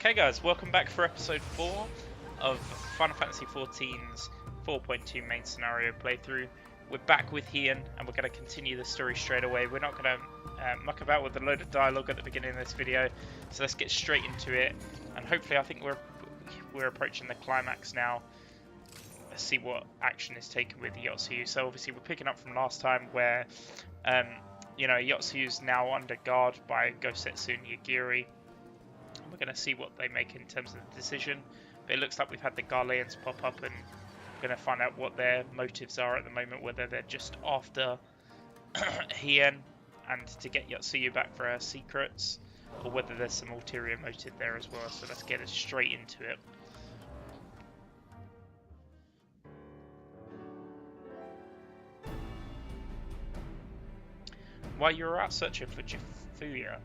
Okay guys, welcome back for episode 4 of Final Fantasy XIV's 4.2 main scenario playthrough. We're back with Ian and we're going to continue the story straight away. We're not going to muck about with a load of dialogue at the beginning of this video, so let's get straight into it. And hopefully I think we're approaching the climax now. Let's see what action is taken with Yotsuyu. So obviously we're picking up from last time where you know, Yotsuyu's now under guard by Gosetsu and Yagiri. We're going to see what they make in terms of the decision, but it looks like we've had the Garleans pop up, and we're going to find out what their motives are at the moment, whether they're just after Hien and to get Yotsuyu back for her secrets, or whether there's some ulterior motive there as well. So let's get it straight into it. While you were out searching for Jifuya,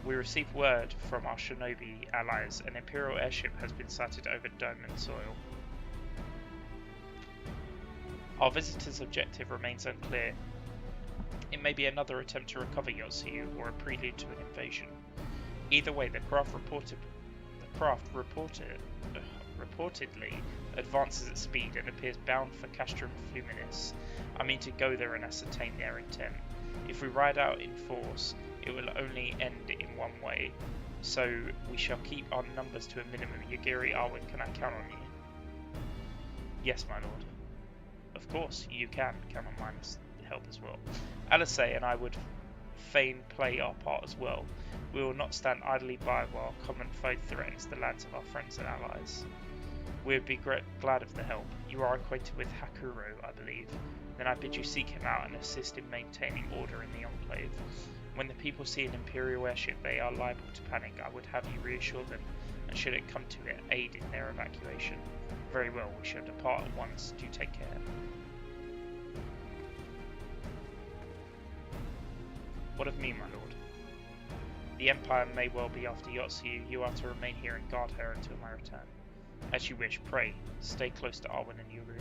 we received word from our shinobi allies. An Imperial airship has been sighted over Doman soil. Our visitor's objective remains unclear. It may be another attempt to recover Yotsuyu or a prelude to an invasion. Either way, the craft reportedly advances at speed and appears bound for Castrum Fluminis. I mean to go there and ascertain their intent. If we ride out in force, it will only end in one way, so we shall keep our numbers to a minimum. Yagiri, Arwen, can I count on you? Yes, my lord. Of course, you can count on mine help as well. Alice and I would fain play our part as well. We will not stand idly by while common foe threatens the lands of our friends and allies. We would be glad of the help. You are acquainted with Hakuro, I believe. Then I bid you seek him out and assist in maintaining order in the Enclave. When the people see an Imperial airship, they are liable to panic. I would have you reassure them, and should it come to it, aid in their evacuation. Very well, we shall depart at once. Do take care. What of me, my lord? The Empire may well be after Yotsuyu. You are to remain here and guard her until my return. As you wish, pray, stay close to Arwen and Yuri.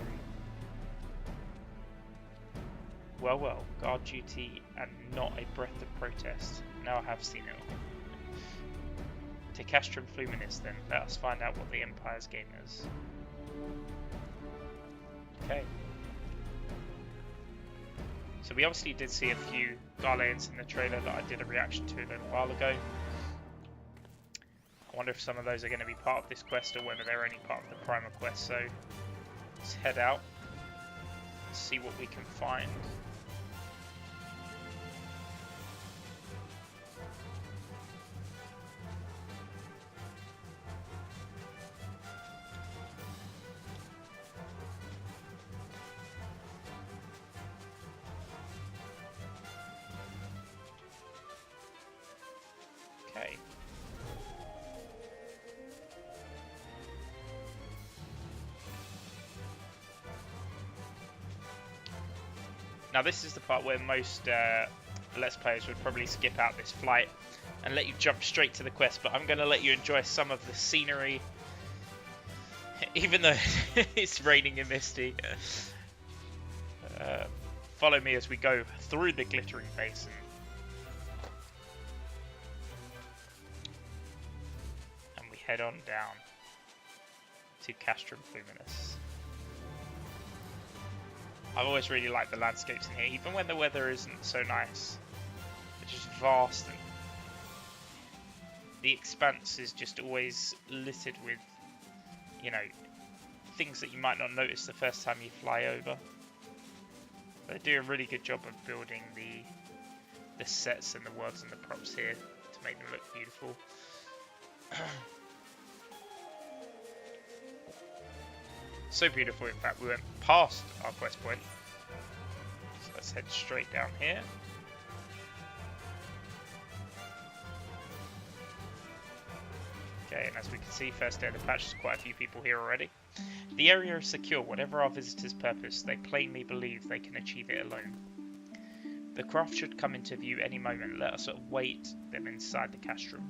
Well, well, guard duty and not a breath of protest. Now I have seen it all. To Castrum Fluminis then, let us find out what the Empire's game is. Okay. So we obviously did see a few Garleans in the trailer that I did a reaction to a little while ago. I wonder if some of those are going to be part of this quest or whether they're only part of the primer quest. So let's head out, see what we can find. Okay. Now this is the part where most Let's Players would probably skip out this flight and let you jump straight to the quest, but I'm going to let you enjoy some of the scenery, even though it's raining and misty. Follow me as we go through the glittering basin. And we head on down to Castrum Fluminis. I've always really liked the landscapes in here, even when the weather isn't so nice. It's just vast, and the expanse is just always littered with, you know, things that you might not notice the first time you fly over. They do a really good job of building the sets and the worlds and the props here to make them look beautiful. So beautiful, in fact, we went past our quest point. So let's head straight down here. Okay, and as we can see, first day of the patch, there's quite a few people here already. The area is secure. Whatever our visitors' purpose, they plainly believe they can achieve it alone. The craft should come into view any moment. Let us await them inside the castrum.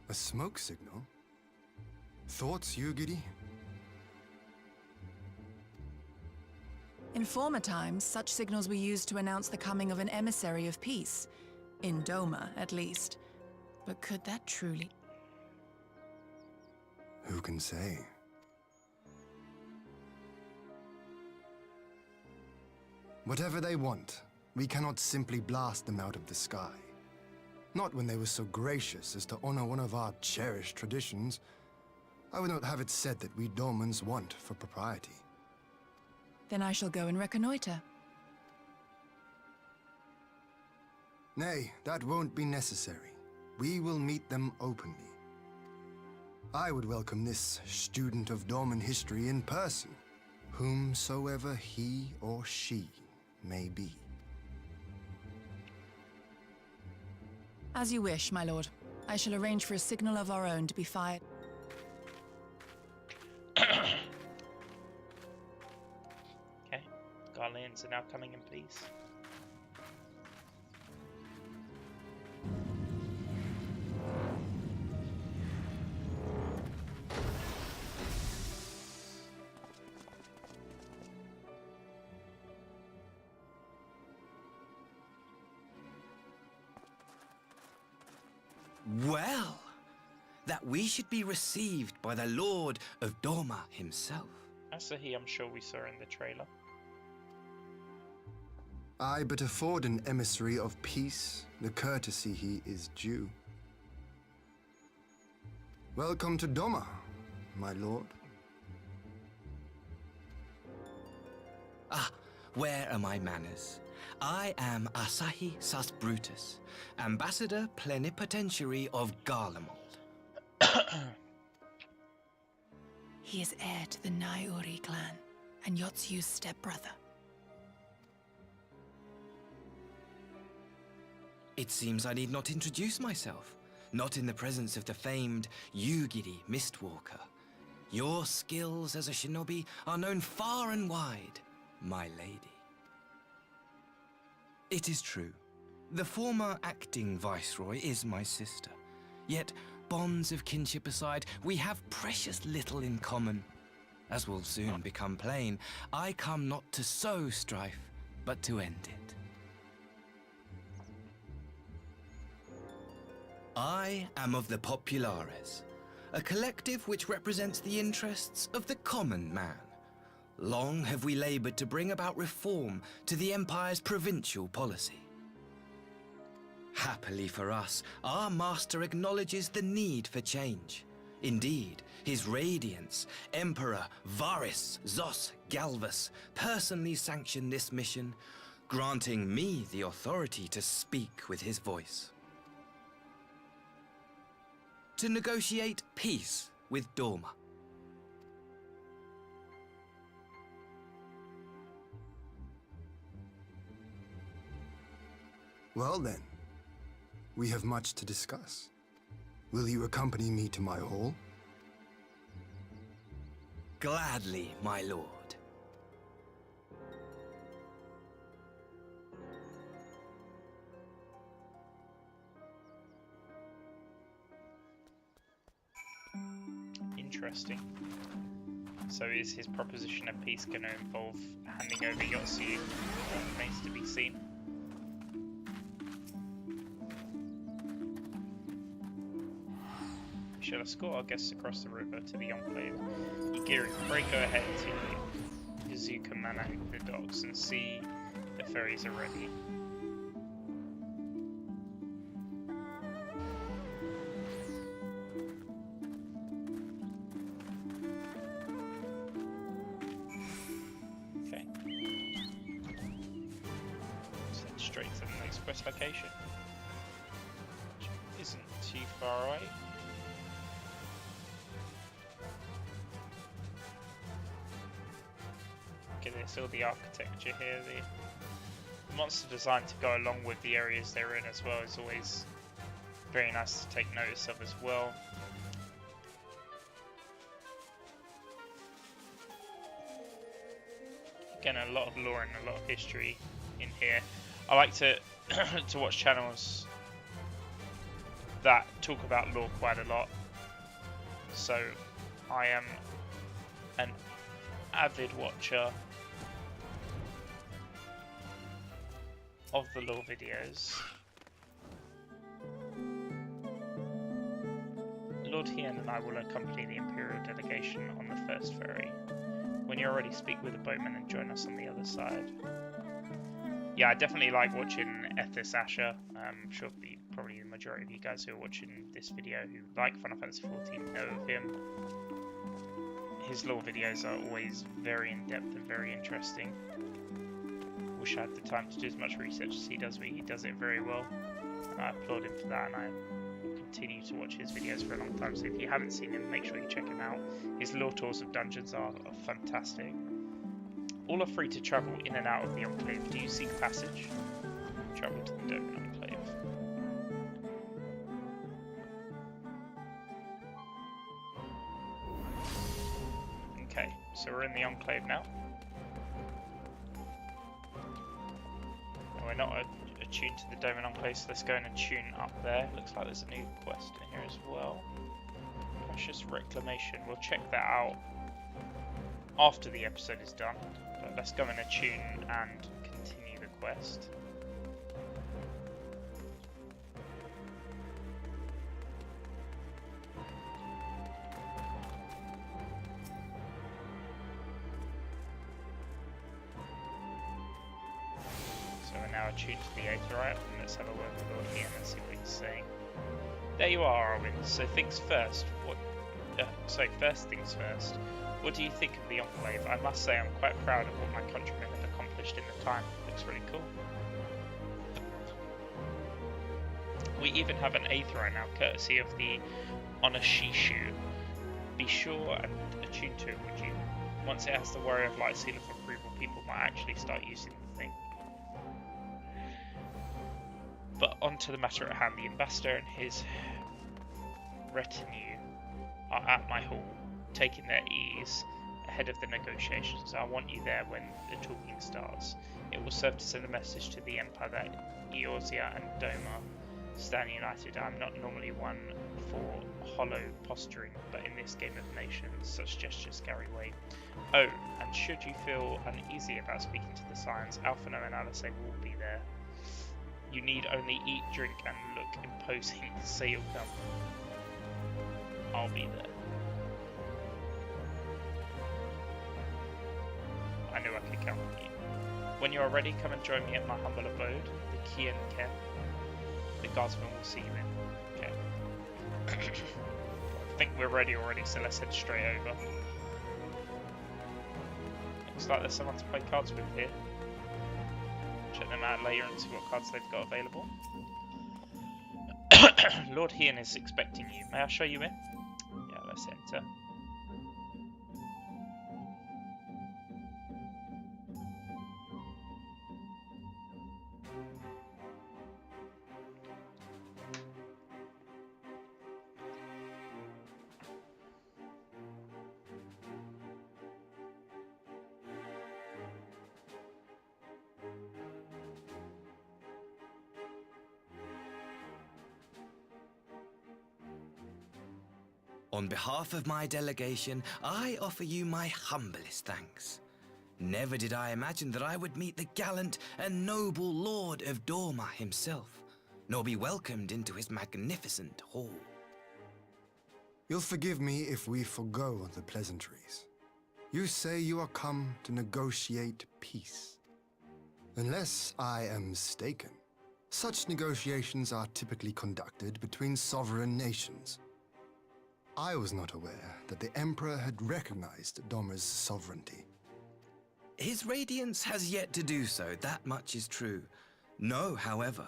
A smoke signal? Thoughts, Yugiri? In former times, such signals were used to announce the coming of an emissary of peace. In Doma, at least. But could that truly... Who can say? Whatever they want, we cannot simply blast them out of the sky. Not when they were so gracious as to honor one of our cherished traditions. I would not have it said that we Domans want for propriety. Then I shall go and reconnoiter. Nay, that won't be necessary. We will meet them openly. I would welcome this student of Doman history in person, whomsoever he or she may be. As you wish, my lord. I shall arrange for a signal of our own to be fired. Okay, Garleans are now coming in peace. Well, that we should be received by the Lord of Doma himself. That's the he I'm sure we saw in the trailer. I but afford an emissary of peace the courtesy he is due. Welcome to Doma, my lord. Ah, where are my manners? I am Asahi Sus Brutus, Ambassador Plenipotentiary of Garlemald. He is heir to the Naiuri clan, and Yotsu's stepbrother. It seems I need not introduce myself, not in the presence of the famed Yugiri Mistwalker. Your skills as a shinobi are known far and wide, my lady. It is true. The former acting viceroy is my sister. Yet, bonds of kinship aside, we have precious little in common. As will soon become plain, I come not to sow strife, but to end it. I am of the Populares, a collective which represents the interests of the common man. Long have we labored to bring about reform to the Empire's provincial policy. Happily for us, our master acknowledges the need for change. Indeed, His Radiance, Emperor Varys Zos Galvus, personally sanctioned this mission, granting me the authority to speak with his voice. To negotiate peace with Doma. Well then, we have much to discuss. Will you accompany me to my hall? Gladly, my lord. Interesting. So is his proposition of peace going to involve handing over Yotsu? Remains to be seen. We shall escort our guests across the river to the enclave. Yugiri, pray go ahead to Izuka Manang, the docks, and see the ferries are ready. Okay. Send straight to the next quest location, which isn't too far away. Look at this, all the architecture here, the monster design to go along with the areas they're in as well is always very nice to take notice of as well. Again, a lot of lore and a lot of history in here. I like to to watch channels that talk about lore quite a lot. So I am an avid watcher of the lore videos. Lord Hien and I will accompany the Imperial delegation on the first ferry. When you're ready, speak with the boatman and join us on the other side. Yeah, I definitely like watching Ethis Asher. I'm sure probably the majority of you guys who are watching this video who like Final Fantasy XIV know of him. His lore videos are always very in-depth and very interesting. Wish I had the time to do as much research as he does, but he does it very well. And I applaud him for that, and I will continue to watch his videos for a long time. So if you haven't seen him, make sure you check him out. His lore tours of dungeons are fantastic. All are free to travel in and out of the Enclave. Do you seek passage? Travel to the Doman Enclave. Okay, so we're in the Enclave now. And we're not attuned to the Doman Enclave, so let's go and attune up there. Looks like there's a new quest in here as well. Precious Reclamation. We'll check that out after the episode is done. But let's go and attune and continue the quest. So we're now attuned to the Aetherite, and let's have a word with Lord Hien and see what he's saying. There you are, Arwen. So things first. First things first. What do you think of the Enclave? I must say I'm quite proud of what my countrymen have accomplished in the time. Looks really cool. We even have an Aetherite now, courtesy of the Onoshishu. Be sure and attune to it, would you? Once it has the Warrior of Light seal of approval, people might actually start using the thing. But on to the matter at hand. The Ambassador and his retinue are at my hall, taking their ease ahead of the negotiations. I want you there when the talking starts. It will serve to send a message to the Empire that Eorzea and Doma stand united. I'm not normally one for hollow posturing, but in this game of nations, such gestures carry weight. Oh, and should you feel uneasy about speaking to the Scions, Alphino and Alice will be there. You need only eat, drink, and look imposing. Say you'll come. I'll be there. I knew I could count on you. When you are ready, come and join me at my humble abode, the Kien Ken. The guardsman will see you in. Okay. I think we're ready already, so let's head straight over. Looks like there's someone to play cards with here. Check them out later and see what cards they've got available. Lord Hien is expecting you. May I show you in? Yeah, let's enter. On behalf of my delegation, I offer you my humblest thanks. Never did I imagine that I would meet the gallant and noble Lord of Dorma himself, nor be welcomed into his magnificent hall. You'll forgive me if we forgo the pleasantries. You say you are come to negotiate peace. Unless I am mistaken, such negotiations are typically conducted between sovereign nations. I was not aware that the Emperor had recognized Doma's sovereignty. His Radiance has yet to do so, that much is true. Know, however,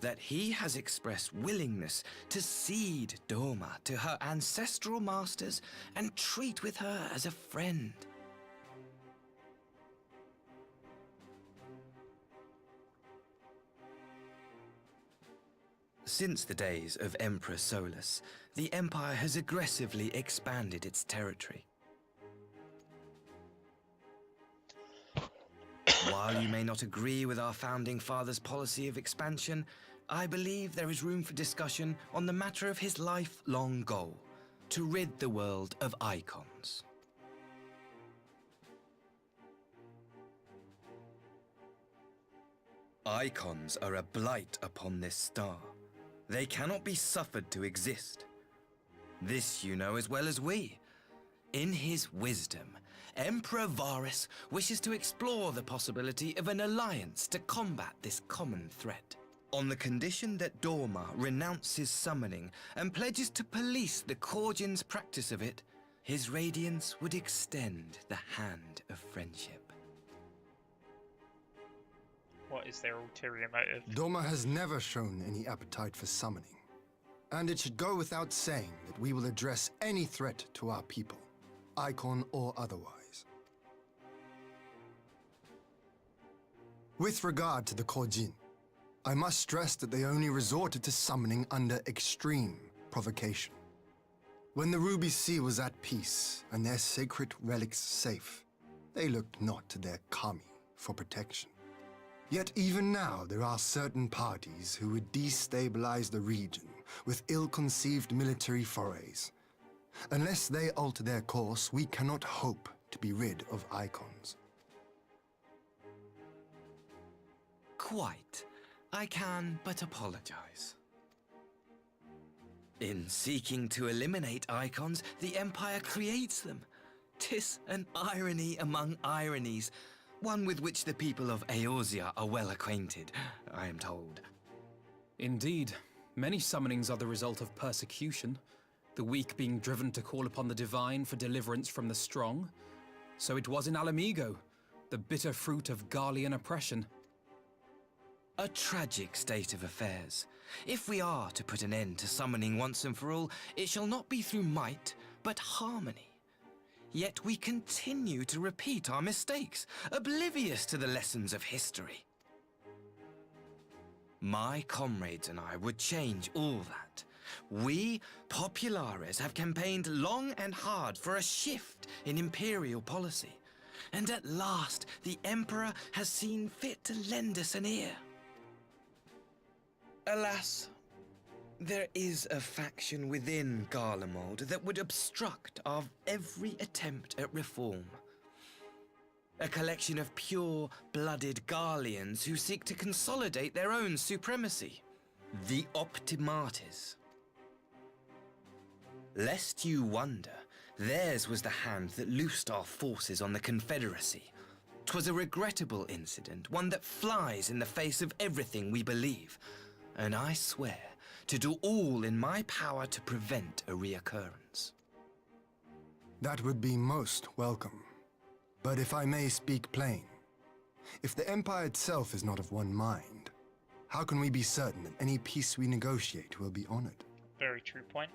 that he has expressed willingness to cede Doma to her ancestral masters and treat with her as a friend. Since the days of Emperor Solus, the Empire has aggressively expanded its territory. While you may not agree with our founding fathers' policy of expansion, I believe there is room for discussion on the matter of his lifelong goal, to rid the world of icons. Icons are a blight upon this star. They cannot be suffered to exist. This you know as well as we. In his wisdom, Emperor Varus wishes to explore the possibility of an alliance to combat this common threat, on the condition that Dorma renounces summoning and pledges to police the Korgin's practice of it. His radiance would extend the hand of friendship. What is their ulterior motive? Dorma has never shown any appetite for summoning. And it should go without saying that we will address any threat to our people, icon or otherwise. With regard to the Korjin, I must stress that they only resorted to summoning under extreme provocation. When the Ruby Sea was at peace and their sacred relics safe, they looked not to their kami for protection. Yet even now there are certain parties who would destabilize the region with ill-conceived military forays. Unless they alter their course, we cannot hope to be rid of icons. Quite. I can but apologize. In seeking to eliminate icons, the Empire creates them. 'Tis an irony among ironies, one with which the people of Eorzea are well acquainted, I am told. Indeed. Many summonings are the result of persecution, the weak being driven to call upon the divine for deliverance from the strong. So it was in Alamigo, the bitter fruit of Garlean oppression. A tragic state of affairs. If we are to put an end to summoning once and for all, it shall not be through might, but harmony. Yet we continue to repeat our mistakes, oblivious to the lessons of history. My comrades and I would change all that. We, Populares, have campaigned long and hard for a shift in imperial policy. And at last, the Emperor has seen fit to lend us an ear. Alas, there is a faction within Garlemald that would obstruct our every attempt at reform. A collection of pure-blooded Garleans who seek to consolidate their own supremacy. The Optimates. Lest you wonder, theirs was the hand that loosed our forces on the Confederacy. 'Twas a regrettable incident, one that flies in the face of everything we believe. And I swear to do all in my power to prevent a reoccurrence. That would be most welcome. But if I may speak plain, if the Empire itself is not of one mind, how can we be certain that any peace we negotiate will be honored? Very true point.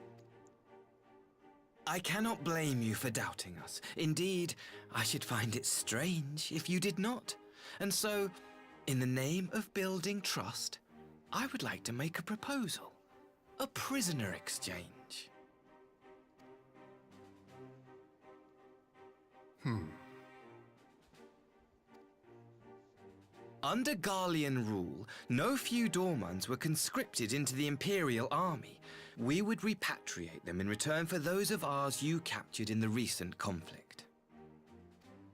I cannot blame you for doubting us. Indeed, I should find it strange if you did not. And so, in the name of building trust, I would like to make a proposal. A prisoner exchange. Under Garlean rule, no few Dormans were conscripted into the Imperial Army. We would repatriate them in return for those of ours you captured in the recent conflict.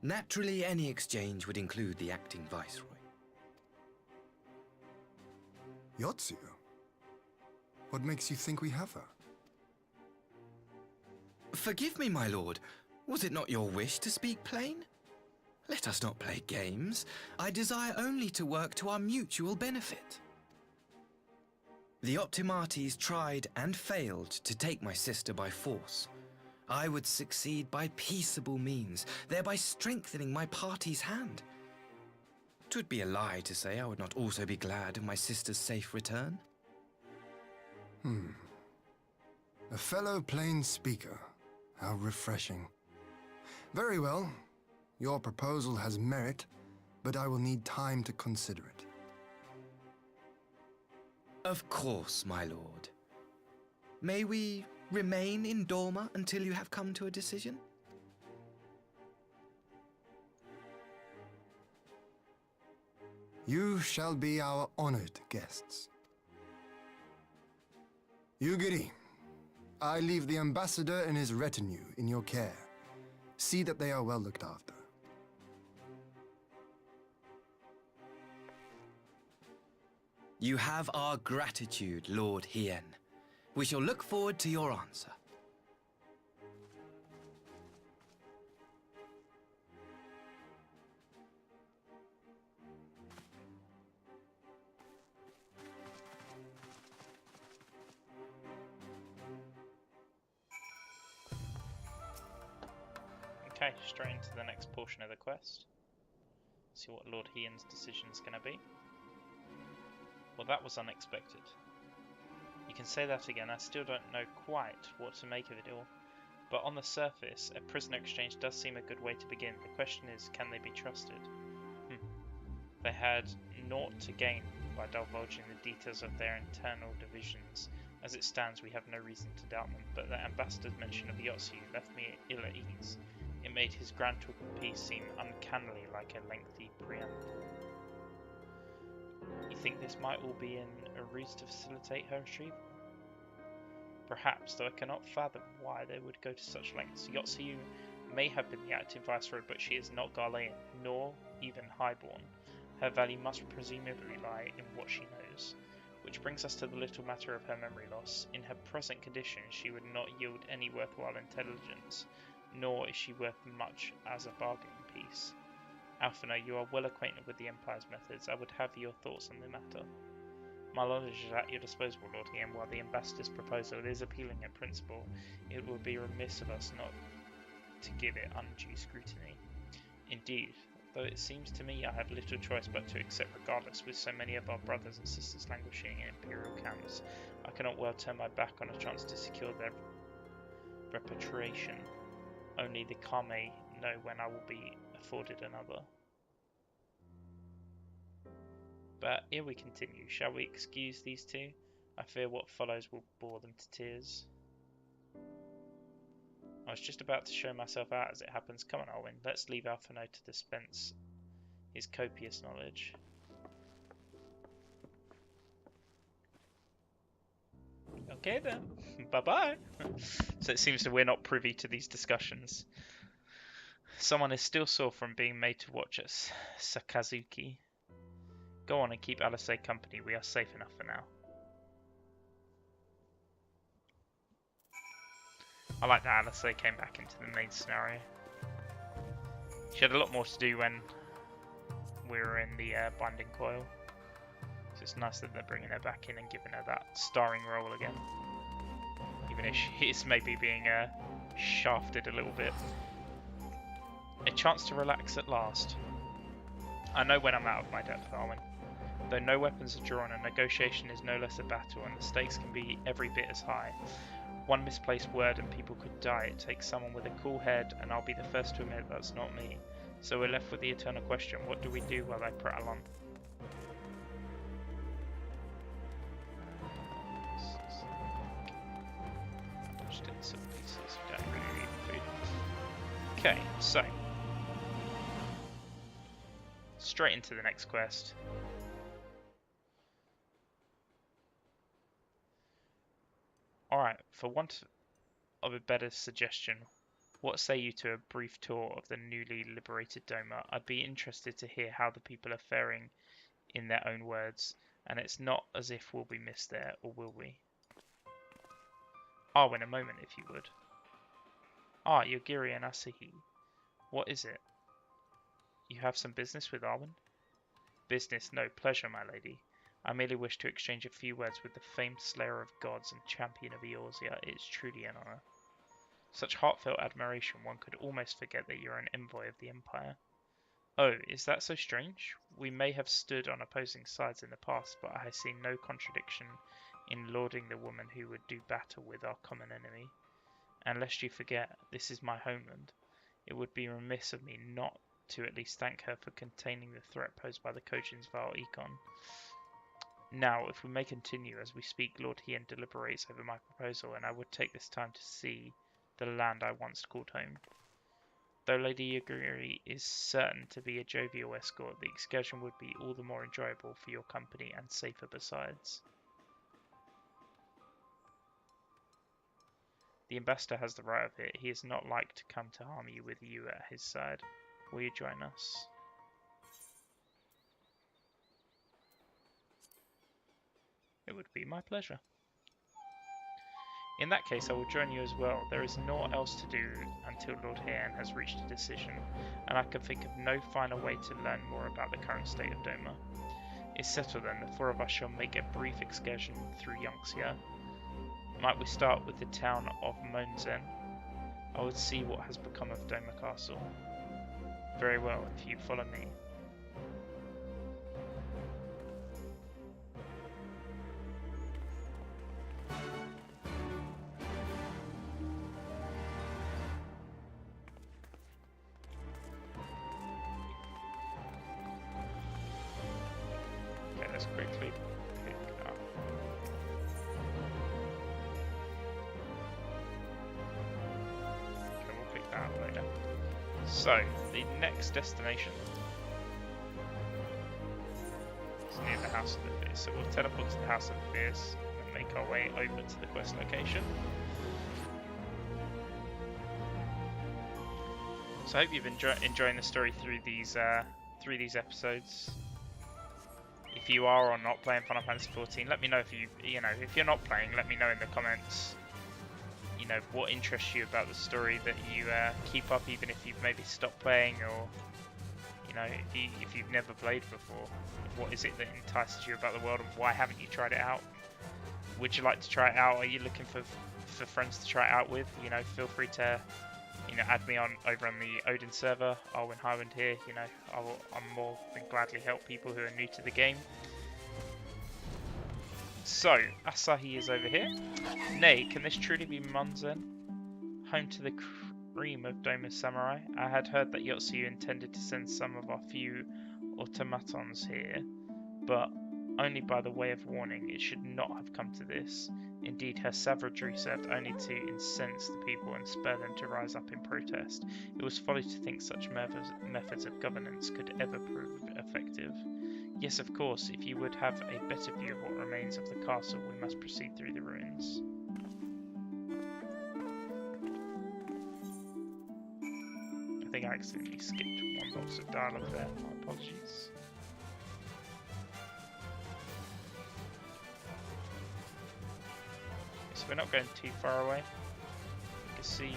Naturally, any exchange would include the acting Viceroy. Yotsuyo? What makes you think we have her? Forgive me, my lord. Was it not your wish to speak plain? Let us not play games. I desire only to work to our mutual benefit. The Optimates tried and failed to take my sister by force. I would succeed by peaceable means, thereby strengthening my party's hand. 'Twould be a lie to say I would not also be glad of my sister's safe return. A fellow plain speaker. How refreshing. Very well. Your proposal has merit, but I will need time to consider it. Of course, my lord. May we remain in Dorma until you have come to a decision? You shall be our honored guests. Yugiri, I leave the ambassador and his retinue in your care. See that they are well looked after. You have our gratitude, Lord Hien. We shall look forward to your answer. Okay, straight into the next portion of the quest. See what Lord Hien's decision is going to be. Well, that was unexpected. You can say that again. I still don't know quite what to make of it all. But on the surface, a prisoner exchange does seem a good way to begin. The question is, can they be trusted? They had naught to gain by divulging the details of their internal divisions. As it stands, we have no reason to doubt them, but the ambassador's mention of Yotsu left me ill at ease. It made his grand talk of peace seem uncannily like a lengthy preamble. You think this might all be a ruse to facilitate her retrieval? Perhaps, though I cannot fathom why they would go to such lengths. Yotsu may have been the active viceroy, but she is not Garlean, nor even highborn. Her value must presumably lie in what she knows. Which brings us to the little matter of her memory loss. In her present condition, she would not yield any worthwhile intelligence, nor is she worth much as a bargaining piece. Alphina, you are well acquainted with the Empire's methods. I would have your thoughts on the matter. My knowledge is at your disposal, Lord Hien. While the ambassador's proposal is appealing in principle, it would be remiss of us not to give it undue scrutiny. Indeed, though it seems to me I have little choice but to accept regardless, with so many of our brothers and sisters languishing in imperial camps, I cannot well turn my back on a chance to secure their repatriation. Only the Kame know when I will be afforded another. But here we continue. Shall we excuse these two? I fear what follows will bore them to tears. I was just about to show myself out as it happens. Come on, Alwyn, let's leave Alphino to dispense his copious knowledge. Okay then, bye-bye. So it seems that we're not privy to these discussions. Someone is still sore from being made to watch us. Sakazuki. Go on and keep Alice company. We are safe enough for now. I like that Alice came back into the main scenario. She had a lot more to do when we were in the binding coil. So it's nice that they're bringing her back in and giving her that starring role again. Even if she is maybe being shafted a little bit. A chance to relax at last. I know when I'm out of my depth, Arwen. Though no weapons are drawn, a negotiation is no less a battle, and the stakes can be every bit as high. One misplaced word and people could die. It takes someone with a cool head, and I'll be the first to admit that's not me. So we're left with the eternal question, what do we do while they prattle on? Just in some pieces, we don't really need food. Okay, so straight into the next quest. Alright, for want of a better suggestion, what say you to a brief tour of the newly liberated Doma? I'd be interested to hear how the people are faring in their own words, and it's not as if we'll be missed there, or will we? Oh, in a moment, if you would. Ah, Yogiri and Asahi. What is it? You have some business with Arwen? Business, no, pleasure, my lady. I merely wish to exchange a few words with the famed slayer of gods and champion of Eorzea. It is truly an honour. Such heartfelt admiration, one could almost forget that you're an envoy of the Empire. Oh, is that so strange? We may have stood on opposing sides in the past, but I see no contradiction in lauding the woman who would do battle with our common enemy. And lest you forget, this is my homeland. It would be remiss of me not to at least thank her for containing the threat posed by the Kojin's vile econ. Now, if we may continue as we speak, Lord Hien deliberates over my proposal, and I would take this time to see the land I once called home. Though Lady Yogiri is certain to be a jovial escort, the excursion would be all the more enjoyable for your company and safer besides. The ambassador has the right of it. He is not like to come to harm you with you at his side. Will you join us? It would be my pleasure. In that case, I will join you as well. There is naught else to do until Lord Heian has reached a decision, and I can think of no finer way to learn more about the current state of Doma. It's settled then, the four of us shall make a brief excursion through Yongxia. Might we start with the town of Monzen? I would see what has become of Doma Castle. Very well, if you follow me. Okay, let's quickly pick up. Okay, we'll pick that up later. So, the next destination is near the House of the Fierce. So we'll teleport to the House of the Fierce and make our way over to the quest location. So I hope you've enjoying the story through these episodes. If you are or not playing Final Fantasy XIV, let me know if if you're not playing. Let me know in the comments. What interests you about the story that you keep up, even if you've maybe stopped playing, or if you've never played before. What is it that entices you about the world, and why haven't you tried it out? Would you like to try it out? Are you looking for friends to try it out with? Feel free to add me over on the Odin server. Alwyn Highwind here. I'm more than gladly help people who are new to the game. So, Asahi is over here. Nay, can this truly be Monzen? Home to the cream of Doma's samurai? I had heard that Yotsuyu intended to send some of our few automatons here, but only by the way of warning. It should not have come to this. Indeed, her savagery served only to incense the people and spur them to rise up in protest. It was folly to think such methods of governance could ever prove effective. Yes, of course, if you would have a better view of what remains of the castle, we must proceed through the ruins. I think I accidentally skipped one box of dialogue there, my apologies. So we're not going too far away. You can see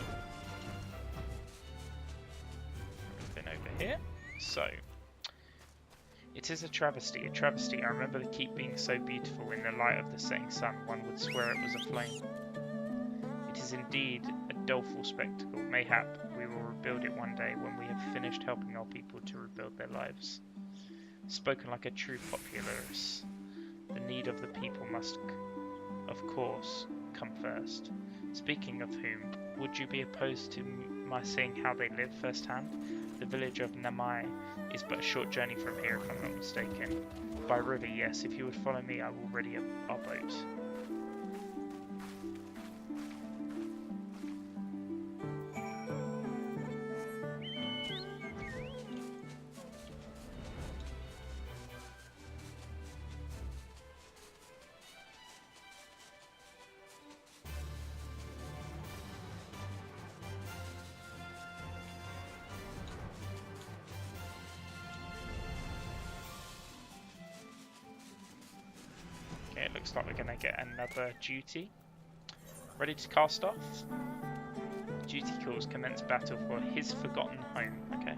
everything over here. So, it is a travesty, I remember the keep being so beautiful in the light of the setting sun, one would swear it was aflame. It is indeed a doleful spectacle. Mayhap we will rebuild it one day when we have finished helping our people to rebuild their lives. Spoken like a true popularist, the need of the people must, of course, come first. Speaking of whom, would you be opposed to my seeing how they live firsthand? The village of Namai is but a short journey from here, if I'm not mistaken. By river, yes. If you would follow me, I will ready our boat. It looks like we're going to get another duty. Ready to cast off? Duty calls commence battle for his forgotten home. Okay.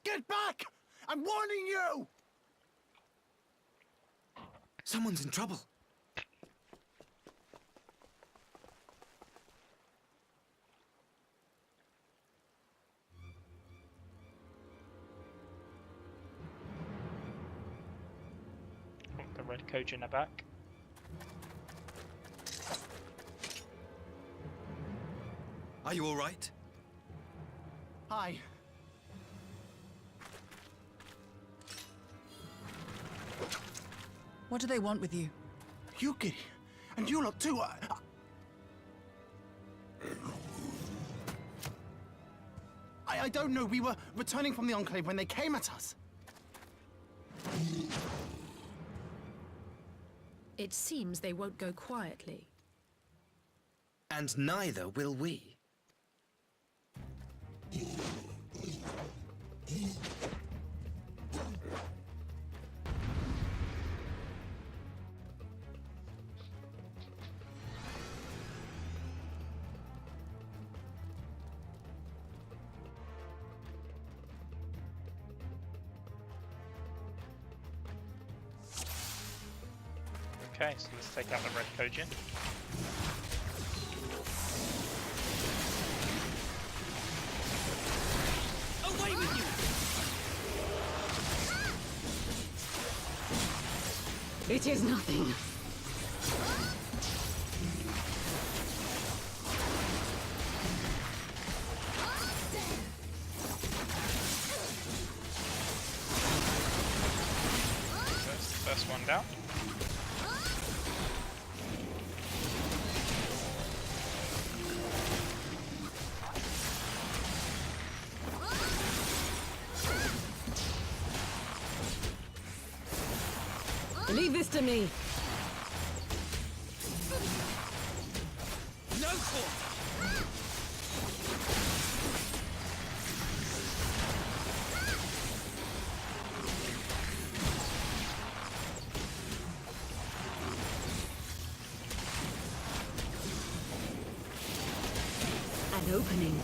Get back! I'm warning you! Someone's in trouble. Oh, the red coach in the back. Are you all right? Hi. What do they want with you? Yuki. And you lot too. I don't know. We were returning from the Enclave when they came at us. It seems they won't go quietly. And neither will we. Okay, so let's take out the red Kojin. Away with you! It is nothing. That's the first one down. Leave this to me. No quarter! An opening.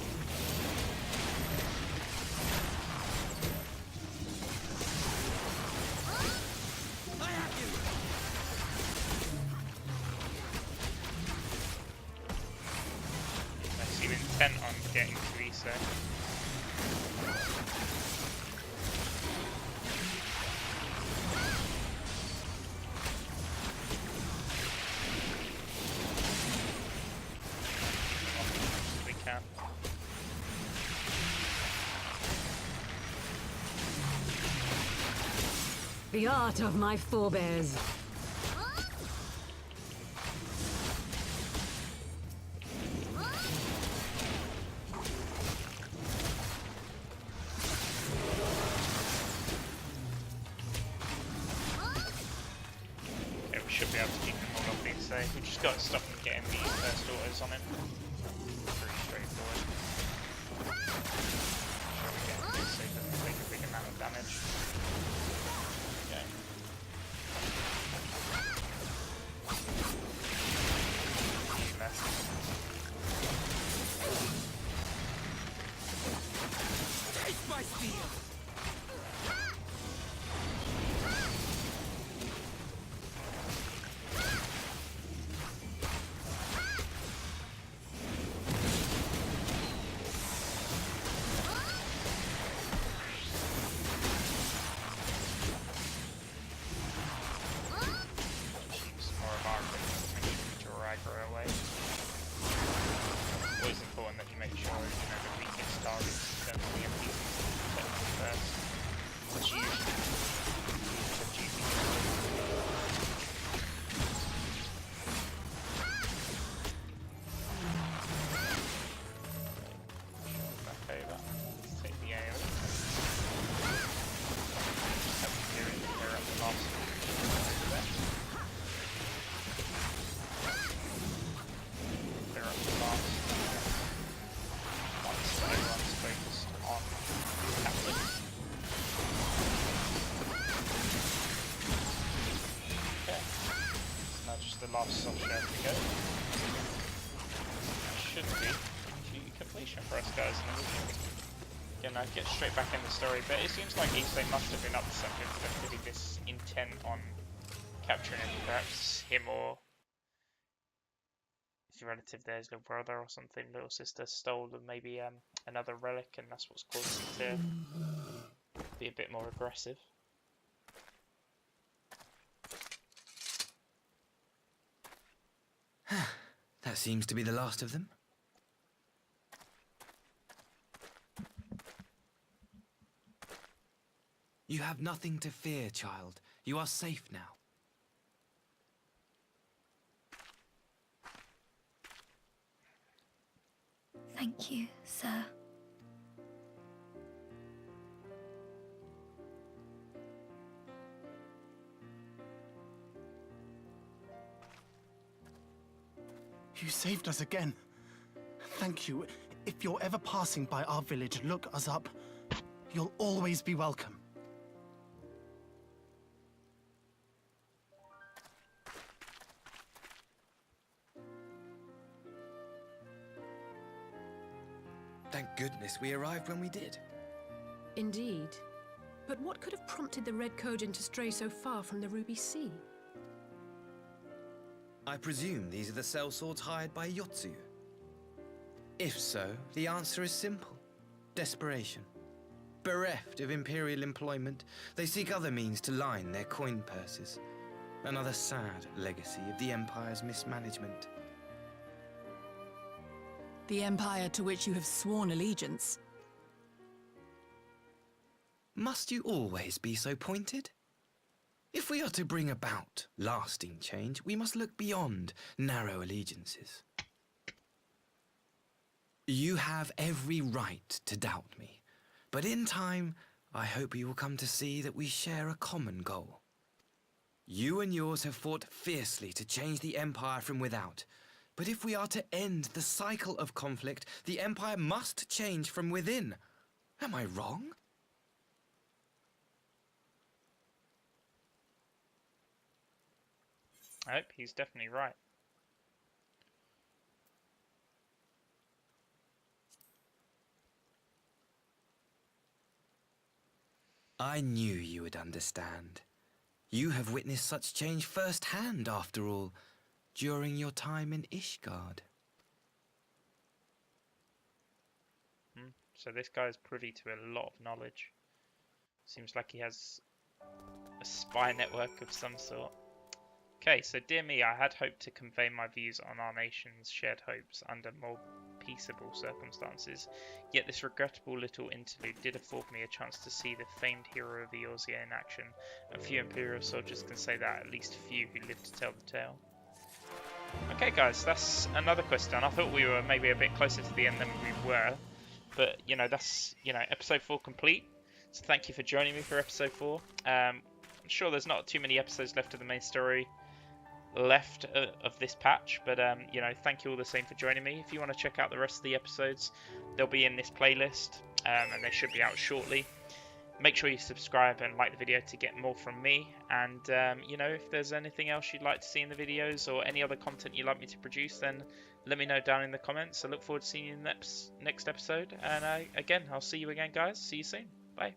Intent on getting to Issa. We can. The art of my forebears. Should be able to keep them all off these, so we just got to stop them getting the first orders on him. Pretty straightforward. Sure we get this so he doesn't take a big amount of damage. Okay. Left. Take my steel! Always important that you make sure the weakest targets in terms of the NPCs protect them first. Which usually back over. Let's take the AoE. Just have to clear it clear up the last there. Clear up the last. Once everyone's focused on Captain. Okay. So now just the last soft shell to go. Should be completion for us guys, and then we can get straight back in the story. But it seems like Issa must have been up to something for them to be this intent on capturing him. Perhaps him or his relative there, his little brother or something, little sister, stole maybe another relic, and that's what's caused him to be a bit more aggressive. That seems to be the last of them. You have nothing to fear, child. You are safe now. Thank you, sir. You saved us again. Thank you. If you're ever passing by our village, look us up. You'll always be welcome. Thank goodness we arrived when we did. Indeed. But what could have prompted the Red Kojin to stray so far from the Ruby Sea? I presume these are the sellswords hired by Yotsu. If so, the answer is simple. Desperation. Bereft of imperial employment, they seek other means to line their coin purses. Another sad legacy of the Empire's mismanagement. The Empire to which you have sworn allegiance. Must you always be so pointed? If we are to bring about lasting change, we must look beyond narrow allegiances. You have every right to doubt me, but in time, I hope you will come to see that we share a common goal. You and yours have fought fiercely to change the Empire from without, but if we are to end the cycle of conflict, the Empire must change from within. Am I wrong? Nope, he's definitely right. I knew you would understand. You have witnessed such change firsthand, after all, during your time in Ishgard. So this guy is privy to a lot of knowledge. Seems like he has a spy network of some sort. Okay, so dear me, I had hoped to convey my views on our nation's shared hopes under more peaceable circumstances, yet this regrettable little interlude did afford me a chance to see the famed hero of Eorzea in action, and few Imperial soldiers can say that, at least few who live to tell the tale. Okay guys, that's another quest done. I thought we were maybe a bit closer to the end than we were, but that's episode 4 complete. So thank you for joining me for episode 4. I'm sure there's not too many episodes left of the main story left of this patch, but thank you all the same for joining me. If you want to check out the rest of the episodes, they'll be in this playlist, and they should be out shortly. Make sure you subscribe and like the video to get more from me, and if there's anything else you'd like to see in the videos or any other content you'd like me to produce, then let me know down in the comments. I look forward to seeing you in the next episode, and again, I'll see you again guys. See you soon. Bye.